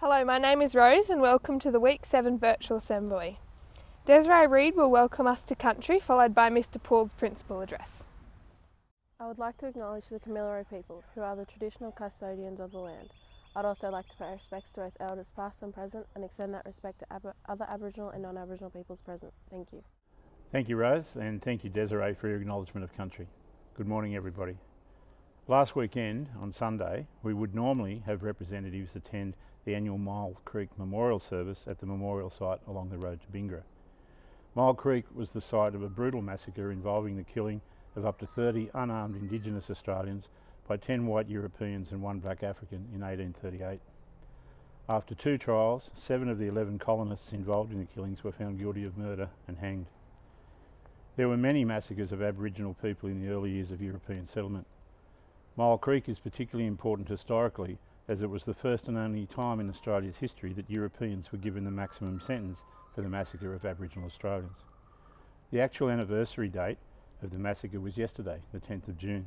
Hello, my name is Rose and welcome to the Week 7 Virtual Assembly. Desiree Reid will welcome us to country, followed by Mr Paul's principal address. I would like to acknowledge the Kamilaroi people, who are the traditional custodians of the land. I'd also like to pay respects to both elders past and present and extend that respect to other Aboriginal and non-Aboriginal peoples present. Thank you. Thank you, Rose, and thank you, Desiree, for your acknowledgement of country. Good morning, everybody. Last weekend, on Sunday, we would normally have representatives attend the annual Mile Creek Memorial Service at the memorial site along the road to Bingra. Mile Creek was the site of a brutal massacre involving the killing of up to 30 unarmed Indigenous Australians by 10 white Europeans and 1 black African in 1838. After 2 trials, 7 of the 11 colonists involved in the killings were found guilty of murder and hanged. There were many massacres of Aboriginal people in the early years of European settlement. Mile Creek is particularly important historically, as it was the first and only time in Australia's history that Europeans were given the maximum sentence for the massacre of Aboriginal Australians. The actual anniversary date of the massacre was yesterday, the 10th of June.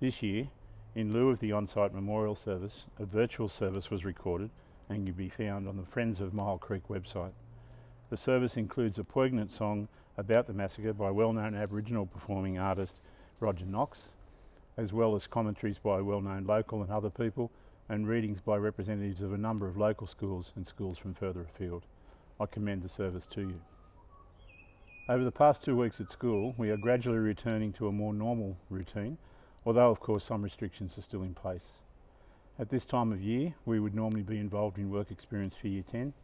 This year, in lieu of the on-site memorial service, a virtual service was recorded and can be found on the Friends of Mile Creek website. The service includes a poignant song about the massacre by well-known Aboriginal performing artist Roger Knox, as well as commentaries by well-known local and other people, and readings by representatives of a number of local schools and schools from further afield. I commend the service to you. Over the past 2 weeks at school, we are gradually returning to a more normal routine, although of course some restrictions are still in place. At this time of year, we would normally be involved in work experience for Year 10,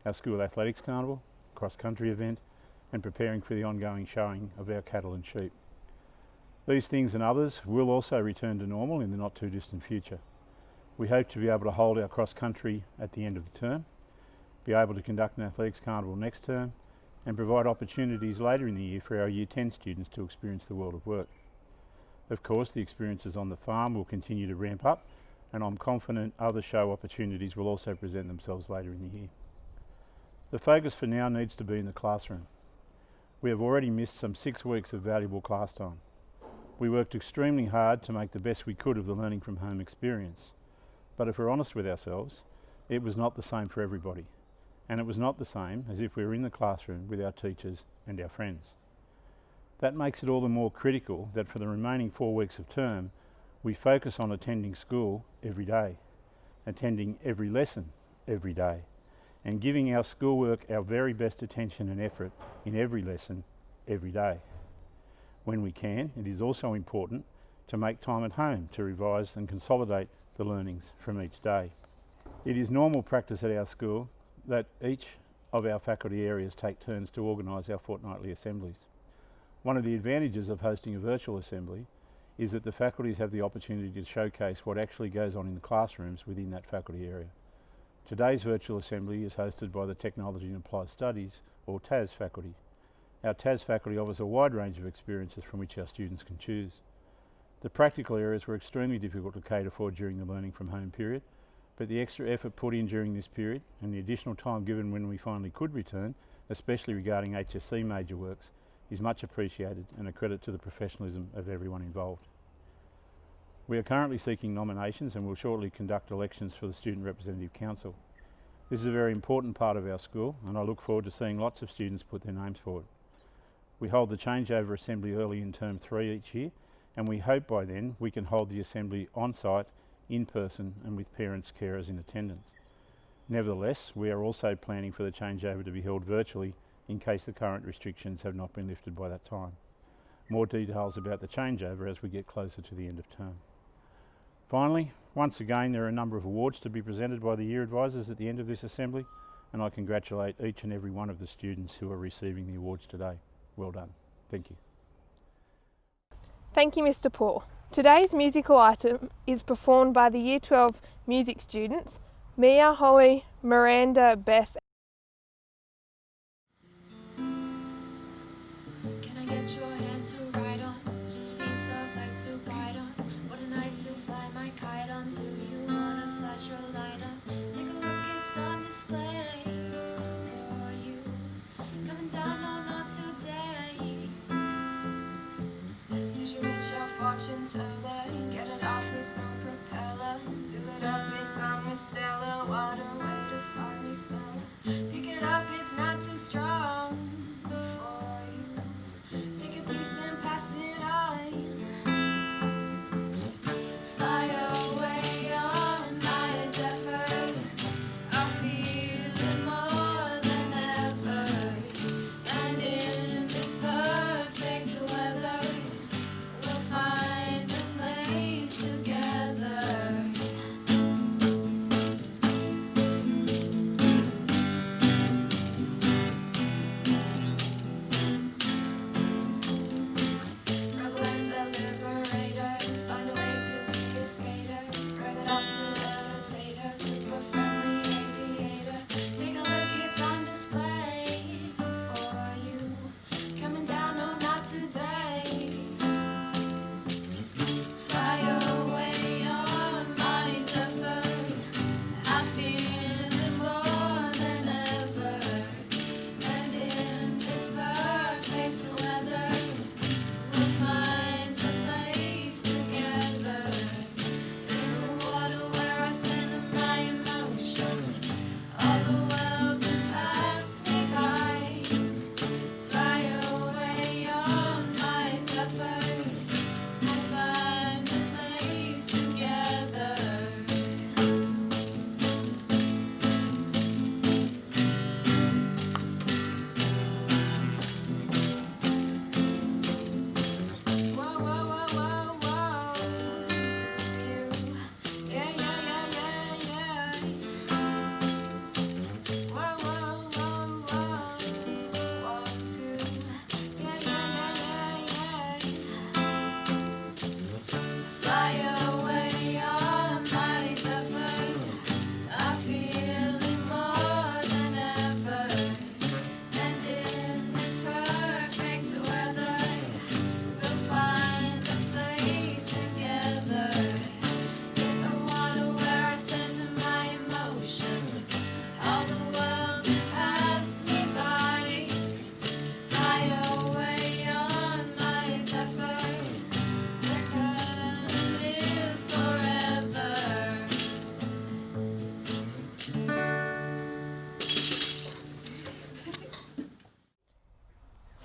our school athletics carnival, cross-country event, and preparing for the ongoing showing of our cattle and sheep. These things and others will also return to normal in the not too distant future. We hope to be able to hold our cross-country at the end of the term, be able to conduct an athletics carnival next term, and provide opportunities later in the year for our Year 10 students to experience the world of work. Of course, the experiences on the farm will continue to ramp up, and I'm confident other show opportunities will also present themselves later in the year. The focus for now needs to be in the classroom. We have already missed some 6 weeks of valuable class time. We worked extremely hard to make the best we could of the learning from home experience. But if we're honest with ourselves, it was not the same for everybody. And it was not the same as if we were in the classroom with our teachers and our friends. That makes it all the more critical that for the remaining 4 weeks of term, we focus on attending school every day, attending every lesson every day, and giving our schoolwork our very best attention and effort in every lesson every day. When we can, it is also important to make time at home to revise and consolidate the learnings from each day. It is normal practice at our school that each of our faculty areas take turns to organise our fortnightly assemblies. One of the advantages of hosting a virtual assembly is that the faculties have the opportunity to showcase what actually goes on in the classrooms within that faculty area. Today's virtual assembly is hosted by the Technology and Applied Studies, or TAS faculty. Our TAS faculty offers a wide range of experiences from which our students can choose. The practical areas were extremely difficult to cater for during the learning from home period, but the extra effort put in during this period and the additional time given when we finally could return, especially regarding HSC major works, is much appreciated and a credit to the professionalism of everyone involved. We are currently seeking nominations and will shortly conduct elections for the Student Representative Council. This is a very important part of our school and I look forward to seeing lots of students put their names forward. We hold the changeover assembly early in term 3 each year, and we hope by then we can hold the assembly on site, in person and with parents, carers in attendance. Nevertheless, we are also planning for the changeover to be held virtually in case the current restrictions have not been lifted by that time. More details about the changeover as we get closer to the end of term. Finally, once again there are a number of awards to be presented by the year advisors at the end of this assembly, and I congratulate each and every one of the students who are receiving the awards today. Well done. Thank you. Thank you, Mr Paul. Today's musical item is performed by the Year 12 music students, Mia, Holly, Miranda, Beth. Can I get your hand to ride on? Just a piece of egg to bite on. What a night to fly my kite on. Do you wanna flash your light on? Take a look, it's on display for you. Coming down, no, not today. Did you reach your fortune teller? Get it off with no propeller. Do it up, it's on with Stella. What a way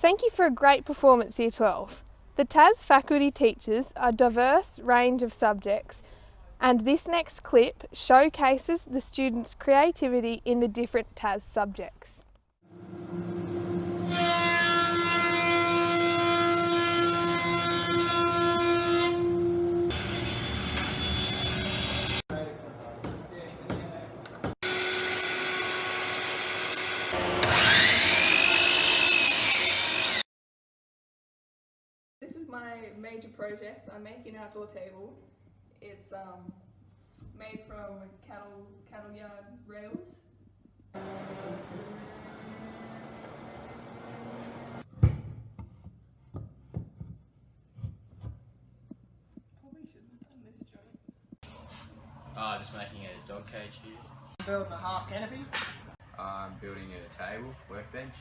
Thank you for a great performance, Year 12. The TAS faculty teaches a diverse range of subjects, and this next clip showcases the students' creativity in the different TAS subjects. This is my major project. I'm making an outdoor table. It's made from cattle yard rails. Probably should have done this joint. Just making a dog cage here. Building a half canopy. I'm building a table, workbench.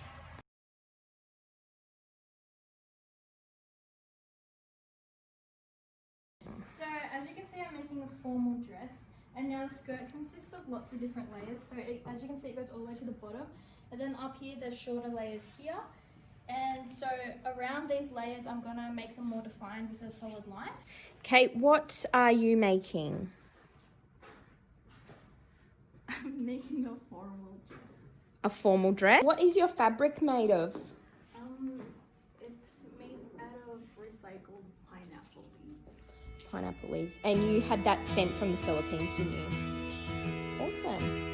So as you can see, I'm making a formal dress, and now the skirt consists of lots of different layers. So as you can see, it goes all the way to the bottom, and then up here there's shorter layers here. And so around these layers, I'm gonna make them more defined with a solid line. Kate, what are you making? I'm making a formal dress. A formal dress? What is your fabric made of? It's made out of recycled pineapple leaves. Pineapple leaves. And you had that sent from the Philippines, didn't you? Awesome.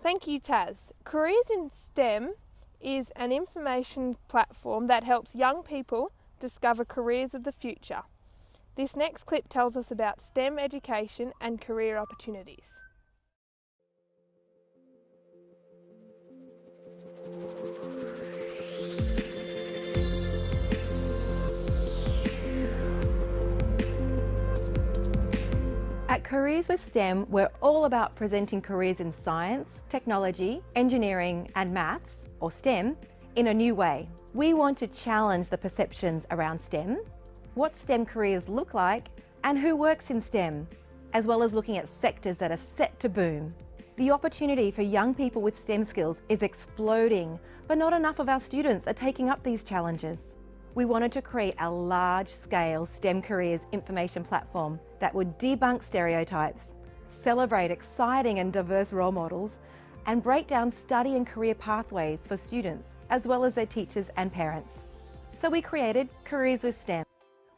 Thank you, Taz. Careers in STEM is an information platform that helps young people discover careers of the future. This next clip tells us about STEM education and career opportunities. At Careers with STEM, we're all about presenting careers in science, technology, engineering and maths, or STEM, in a new way. We want to challenge the perceptions around STEM, what STEM careers look like, and who works in STEM, as well as looking at sectors that are set to boom. The opportunity for young people with STEM skills is exploding, but not enough of our students are taking up these challenges. We wanted to create a large-scale STEM careers information platform that would debunk stereotypes, celebrate exciting and diverse role models, and break down study and career pathways for students, as well as their teachers and parents. So we created Careers with STEM.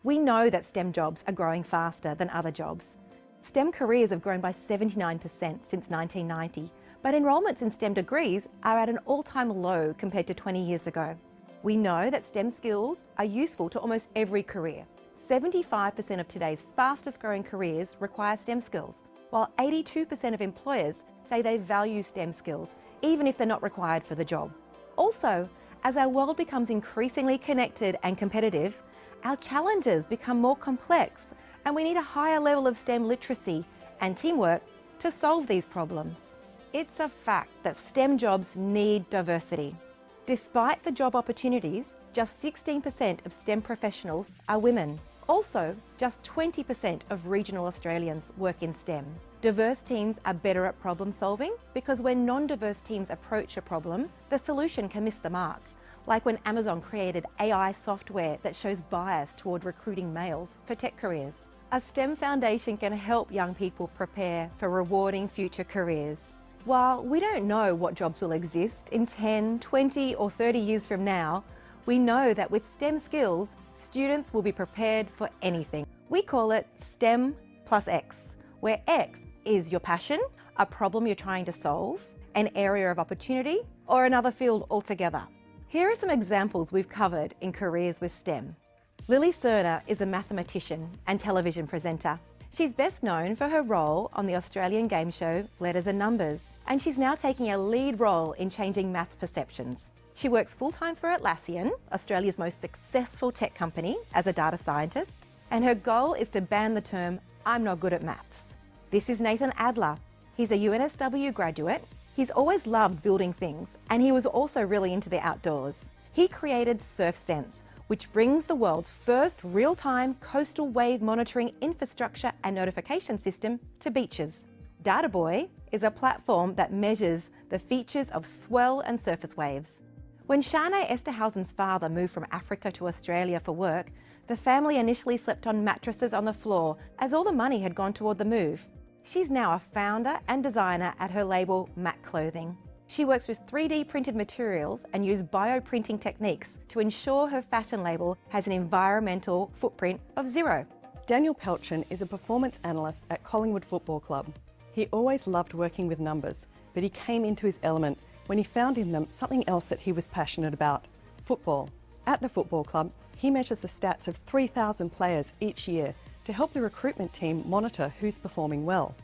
We know that STEM jobs are growing faster than other jobs. STEM careers have grown by 79% since 1990, but enrolments in STEM degrees are at an all-time low compared to 20 years ago. We know that STEM skills are useful to almost every career. 75% of today's fastest growing careers require STEM skills, while 82% of employers say they value STEM skills, even if they're not required for the job. Also, as our world becomes increasingly connected and competitive, our challenges become more complex, and we need a higher level of STEM literacy and teamwork to solve these problems. It's a fact that STEM jobs need diversity. Despite the job opportunities, just 16% of STEM professionals are women. Also, just 20% of regional Australians work in STEM. Diverse teams are better at problem solving because when non-diverse teams approach a problem, the solution can miss the mark. Like when Amazon created AI software that shows bias toward recruiting males for tech careers. A STEM foundation can help young people prepare for rewarding future careers. While we don't know what jobs will exist in 10, 20 or 30 years from now, we know that with STEM skills, students will be prepared for anything. We call it STEM plus X, where X is your passion, a problem you're trying to solve, an area of opportunity, or another field altogether. Here are some examples we've covered in Careers with STEM. Lily Cerner is a mathematician and television presenter. She's best known for her role on the Australian game show Letters and Numbers, and she's now taking a lead role in changing maths perceptions. She works full-time for Atlassian, Australia's most successful tech company, as a data scientist, and her goal is to ban the term, "I'm not good at maths." This is Nathan Adler. He's a UNSW graduate. He's always loved building things, and he was also really into the outdoors. He created SurfSense, which brings the world's first real-time coastal wave monitoring infrastructure and notification system to beaches. Databoy is a platform that measures the features of swell and surface waves. When Shanae Esterhausen's father moved from Africa to Australia for work, the family initially slept on mattresses on the floor as all the money had gone toward the move. She's now a founder and designer at her label Mac Clothing. She works with 3D printed materials and uses bioprinting techniques to ensure her fashion label has an environmental footprint of 0. Daniel Pelchin is a performance analyst at Collingwood Football Club. He always loved working with numbers, but he came into his element when he found in them something else that he was passionate about: football. At the football club, he measures the stats of 3,000 players each year to help the recruitment team monitor who's performing well.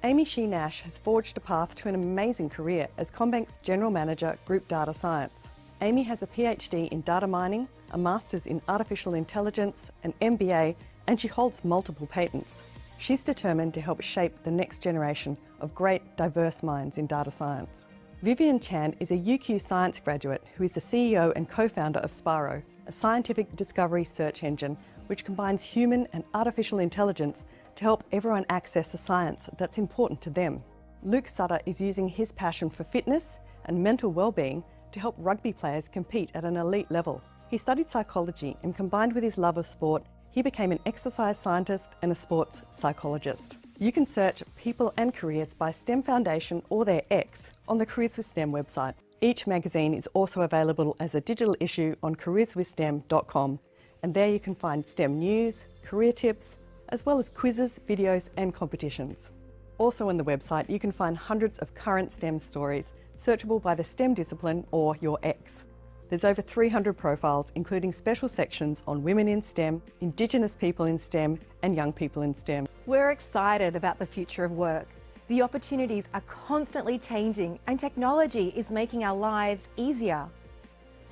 Amy Shee-Nash has forged a path to an amazing career as CommBank's General Manager, Group Data Science. Amy has a PhD in data mining, a Master's in Artificial Intelligence, an MBA, and she holds multiple patents. She's determined to help shape the next generation of great, diverse minds in data science. Vivian Chan is a UQ Science graduate who is the CEO and co-founder of Sparrow, a scientific discovery search engine which combines human and artificial intelligence to help everyone access the science that's important to them. Luke Sutter is using his passion for fitness and mental well-being to help rugby players compete at an elite level. He studied psychology and combined with his love of sport, he became an exercise scientist and a sports psychologist. You can search people and careers by STEM Foundation or their X on the Careers with STEM website. Each magazine is also available as a digital issue on careerswithstem.com, and there you can find STEM news, career tips, as well as quizzes, videos and competitions. Also on the website, you can find hundreds of current STEM stories, searchable by the STEM discipline or your X. There's over 300 profiles, including special sections on women in STEM, Indigenous people in STEM, and young people in STEM. We're excited about the future of work. The opportunities are constantly changing and technology is making our lives easier.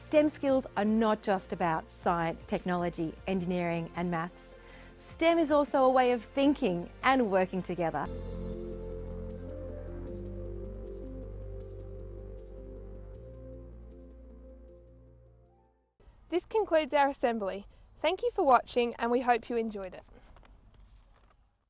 STEM skills are not just about science, technology, engineering and maths. STEM is also a way of thinking and working together. This concludes our assembly. Thank you for watching and we hope you enjoyed it.